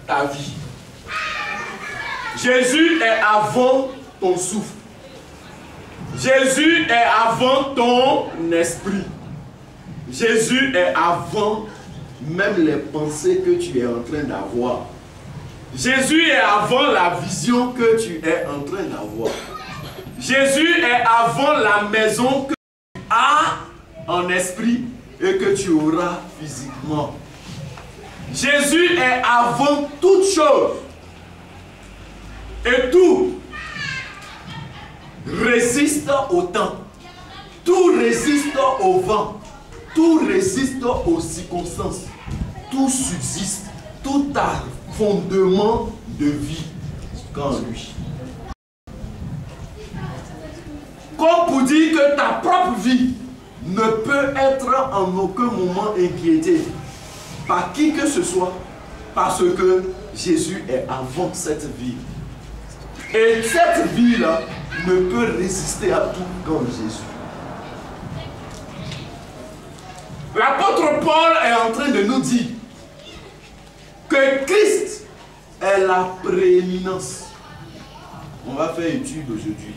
ta vie. Jésus est avant ton souffle. Jésus est avant ton esprit. Jésus est avant même les pensées que tu es en train d'avoir. Jésus est avant la vision que tu es en train d'avoir. Jésus est avant la maison que tu as en esprit et que tu auras physiquement. Jésus est avant toute chose. Et tout résiste au temps. Tout résiste au vent. Tout résiste aux circonstances. Tout subsiste. Tout a fondement de vie qu'en lui. Comme pour dire que ta propre vie ne peut être en aucun moment inquiétée par qui que ce soit, parce que Jésus est avant cette vie. Et cette vie-là ne peut résister à tout comme Jésus. L'apôtre Paul est en train de nous dire que Christ est la prééminence. On va faire étude aujourd'hui.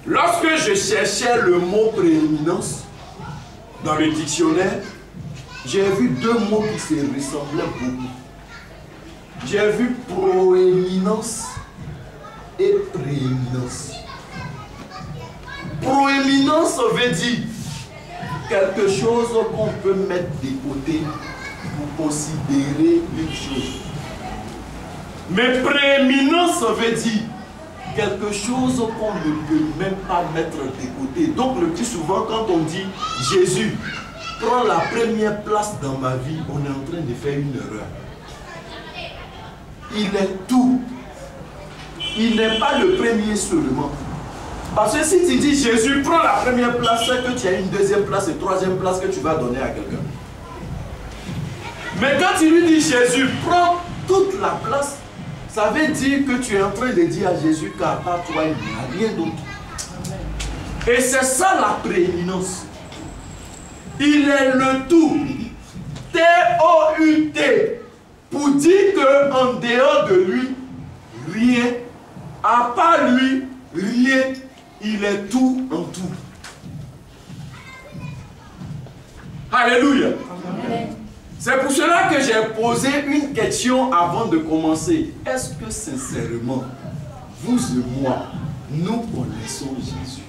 Lorsque je cherchais le mot prééminence dans le dictionnaire, j'ai vu deux mots qui se ressemblaient beaucoup. J'ai vu proéminence et prééminence. Proéminence veut dire quelque chose qu'on peut mettre de côté pour considérer une chose. Mais prééminence veut dire quelque chose qu'on ne peut même pas mettre de côté. Donc le plus souvent quand on dit Jésus prend la première place dans ma vie, on est en train de faire une erreur. Il est tout. Il n'est pas le premier seulement. Parce que si tu dis Jésus prend la première place, c'est que tu as une deuxième place et troisième place que tu vas donner à quelqu'un. Mais quand tu lui dis Jésus prend toute la place, ça veut dire que tu es en train de dire à Jésus qu'à part toi, il n'y a rien d'autre. Et c'est ça la prééminence. Il est le tout. T-O-U-T. Pour dire qu'en dehors de lui, rien. À part lui, rien. Il est tout en tout. Alléluia. C'est pour cela que j'ai posé une question avant de commencer. Est-ce que sincèrement, vous et moi, nous connaissons Jésus?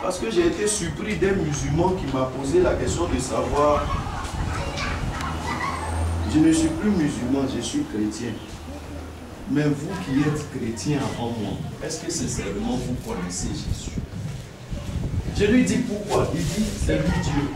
Parce que j'ai été surpris d'un musulman qui m'a posé la question de savoir, je ne suis plus musulman, je suis chrétien. Mais vous qui êtes chrétien avant moi, est-ce que sincèrement vous connaissez Jésus? Je lui dis pourquoi? Il dit, c'est lui Dieu.